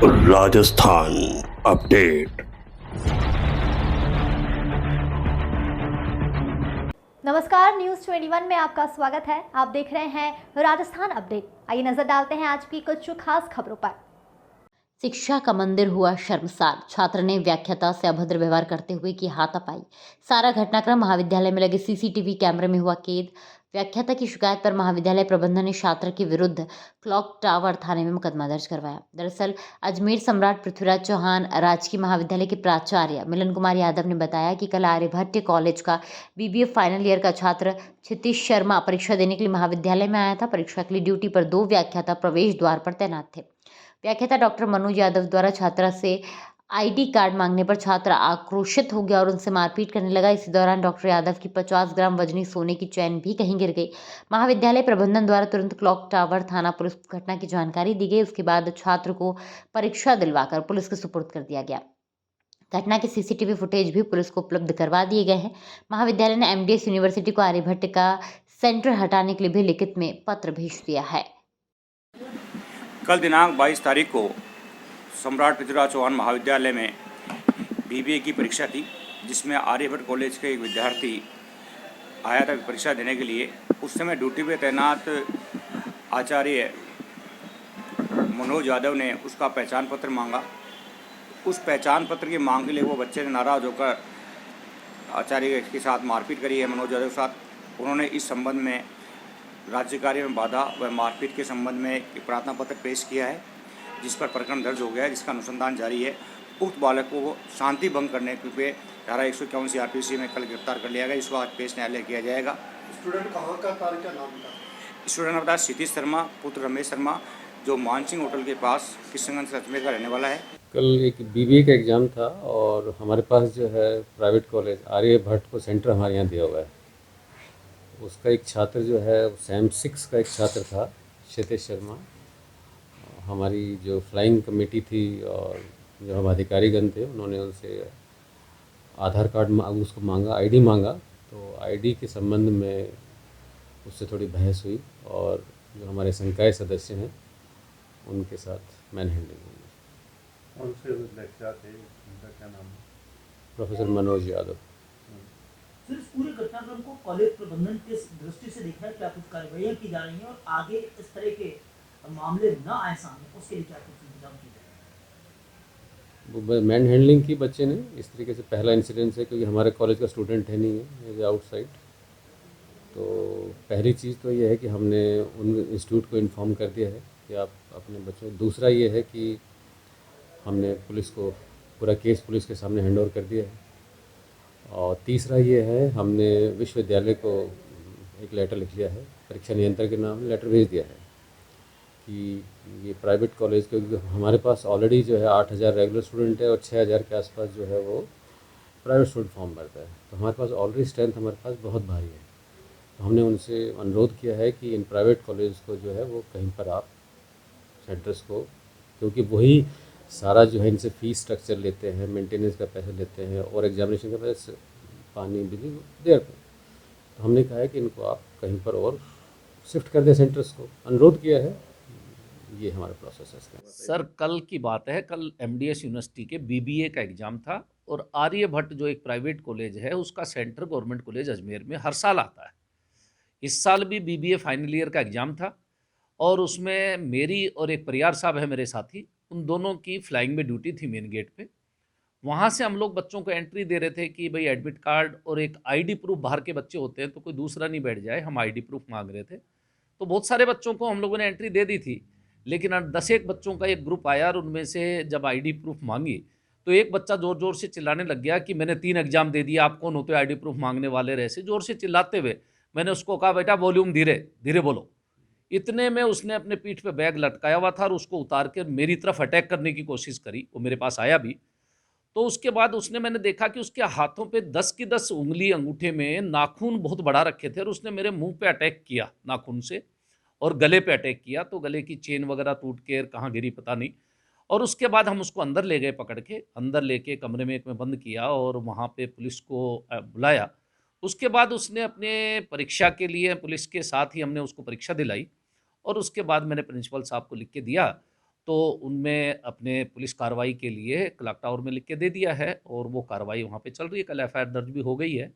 Rajasthan update. नमस्कार, news 21 में आपका स्वागत है। आप देख रहे हैं राजस्थान अपडेट। आइए नजर डालते हैं आज की कुछ खास खबरों पर। शिक्षा का मंदिर हुआ शर्मसार, छात्र ने व्याख्याता से अभद्र व्यवहार करते हुए की हाथापाई। सारा घटनाक्रम महाविद्यालय में लगे सीसीटीवी कैमरे में हुआ कैद। व्याख्याता की शिकायत पर महाविद्यालय प्रबंधन ने छात्र के विरुद्ध क्लॉक टावर थाने में मुकदमा दर्ज करवाया। दरअसल अजमेर सम्राट पृथ्वीराज चौहान राजकीय महाविद्यालय के प्राचार्य मिलन कुमार यादव ने बताया कि कल आर्यभट्ट कॉलेज का बीबीए फाइनल ईयर का छात्र क्षितिश शर्मा परीक्षा देने के लिए महाविद्यालय में आया था। परीक्षा के लिए ड्यूटी पर 2 व्याख्याता प्रवेश द्वार पर तैनात थे। व्याख्याता डॉक्टर मनोज यादव द्वारा छात्रा से आईडी कार्ड मांगने पर छात्र आक्रोशित हो गया और उनसे मारपीट करने लगा। इसी दौरान डॉक्टर यादव की 50 ग्राम वजनी सोने की चैन भी कहीं गिर गई। महाविद्यालय प्रबंधन द्वारा तुरंत क्लॉक टावर थाना पुलिस को घटना की जानकारी दी गई। उसके बाद छात्र को परीक्षा दिलवाकर पुलिस के सुपुर्द कर दिया गया। घटना के सीसीटीवी फुटेज भी पुलिस को उपलब्ध करवा दिए गए हैं। महाविद्यालय ने एमडीएस यूनिवर्सिटी को आर्यभट्ट का सेंटर हटाने के लिए भी लिखित में पत्र भेज दिया है। कल दिनांक 22 तारीख को सम्राट पृथ्वीराज चौहान महाविद्यालय में बीबीए की परीक्षा थी, जिसमें आर्यभट्ट कॉलेज के एक विद्यार्थी आया था परीक्षा देने के लिए। उस समय ड्यूटी पे तैनात आचार्य मनोज यादव ने उसका पहचान पत्र मांगा। उस पहचान पत्र की मांग के लिए वो बच्चे ने नाराज़ होकर आचार्य के साथ मारपीट करी है। मनोज यादव के साथ उन्होंने इस संबंध में राज्य कार्य में बाधा व मारपीट के संबंध में एक प्रार्थना पत्र पेश किया है, जिस पर प्रकरण दर्ज हो गया है, जिसका अनुसंधान जारी है। उक्त बालक को शांति भंग करने के धारा 151 CRPC में कल गिरफ्तार कर लिया गया। इसको आज पेश न्यायालय किया जाएगा। स्टूडेंट कहाँ का था, क्या नाम था? स्टूडेंट बता क्षितिज शर्मा पुत्र रमेश शर्मा, जो मानसिंह होटल के पास किशनगंज अजमेर का रहने वाला है। कल एक बीबीए का एग्ज़ाम था और हमारे पास जो है प्राइवेट कॉलेज आर्यभट्ट को सेंटर हमारे यहाँ दिया हुआ है। उसका एक छात्र जो है सैम 6 का एक छात्र था क्षितिज शर्मा। हमारी जो फ्लाइंग कमेटी थी और जो हम अधिकारीगण थे, उन्होंने उनसे आधार कार्ड उसको मांगा, आईडी मांगा। तो आईडी के संबंध में उससे थोड़ी बहस हुई और जो हमारे संकाय सदस्य हैं उनके साथ मैन हैंडलिंग हुई। कौन से लेक्चरर थे, उनका क्या नाम है? प्रोफेसर मनोज यादव। सर, इस पूरे घटनाक्रम को कॉलेज प्रबंधन के दृष्टि से देखा है, क्या कुछ कार्रवाइयाँ की जा रही हैं और आगे इस तरह के मामले न आए सामने, उसके लिए क्या कुछ इंतजाम किए जाए? मैन हैंडलिंग की बच्चे ने इस तरीके से पहला इंसिडेंस है, क्योंकि हमारे कॉलेज का स्टूडेंट है नहीं है, ये आउटसाइड। तो पहली चीज़ तो ये है कि हमने उन इंस्टीट्यूट को इन्फॉर्म कर दिया है कि आप अपने बच्चों। दूसरा ये है कि हमने पुलिस को पूरा केस पुलिस के सामने हैंड ओवर कर दिया है। और तीसरा ये है, हमने विश्वविद्यालय को एक लेटर लिख लिया है, परीक्षा नियंत्रक के नाम लेटर भेज दिया है कि ये प्राइवेट कॉलेज, क्योंकि हमारे पास ऑलरेडी जो है 8000 रेगुलर स्टूडेंट है और 6000 के आसपास जो है वो प्राइवेट स्टूडेंट फॉर्म भरता है। तो हमारे पास ऑलरेडी स्ट्रेंथ हमारे पास बहुत भारी है। तो हमने उनसे अनुरोध किया है कि इन प्राइवेट कॉलेज को जो है वो कहीं पर आप सेंटर्स को, क्योंकि वही सारा जो है इनसे फ़ीस स्ट्रक्चर लेते हैं, मेंटेनेंस का पैसे लेते हैं और एग्जामिनेशन का पैसे, पानी बिजली देते हैं। तो हमने कहा है कि इनको आप कहीं पर और शिफ्ट कर दें सेंटर्स को, अनुरोध किया है। ये हमारा प्रोसेस है। सर, कल की बात है, कल एमडीएस यूनिवर्सिटी के बीबीए का एग्ज़ाम था और आर्यभट्ट जो एक प्राइवेट कॉलेज है उसका सेंटर गवर्नमेंट कॉलेज अजमेर में हर साल आता है। इस साल भी बीबीए फाइनल ईयर का एग्ज़ाम था और उसमें मेरी और एक परियार साहब है मेरे साथी, उन दोनों की फ्लाइंग में ड्यूटी थी मेन गेट पे। वहाँ से हम लोग बच्चों को एंट्री दे रहे थे कि भाई एडमिट कार्ड और एक आईडी प्रूफ, बाहर के बच्चे होते हैं तो कोई दूसरा नहीं बैठ जाए, हम आईडी प्रूफ मांग रहे थे। तो बहुत सारे बच्चों को हम लोगों ने एंट्री दे दी थी, लेकिन 10 बच्चों का एक ग्रुप आया और उनमें से जब आईडी प्रूफ मांगी तो एक बच्चा ज़ोर ज़ोर से चिल्लाने लग गया कि मैंने 3 एग्जाम दे दिया, आप कौन होते हो आईडी प्रूफ मांगने वाले, रहे से ज़ोर से चिल्लाते हुए। मैंने उसको कहा बेटा वॉल्यूम धीरे धीरे बोलो। इतने में उसने अपने पीठ पे बैग लटकाया हुआ था और उसको उतार के मेरी तरफ अटैक करने की कोशिश करी। वो मेरे पास आया भी। तो उसके बाद मैंने देखा कि उसके हाथों पे 10 की 10 उंगली, अंगूठे में नाखून बहुत बड़ा रखे थे और उसने मेरे मुंह पे अटैक किया नाखून से और गले पे अटैक किया। तो गले की चेन वगैरह टूट के कहाँ गिरी पता नहीं। और उसके बाद हम उसको अंदर ले गए, पकड़ के अंदर लेके कमरे में एक में बंद किया और वहाँ पे पुलिस को बुलाया। उसके बाद उसने अपने परीक्षा के लिए पुलिस के साथ ही हमने उसको परीक्षा दिलाई और उसके बाद मैंने प्रिंसिपल साहब को लिख के दिया तो उनमें अपने पुलिस कार्रवाई के लिए क्लॉक टावर में लिख के दे दिया है और वो कार्रवाई वहाँ पे चल रही है। कल एफआईआर दर्ज भी हो गई है।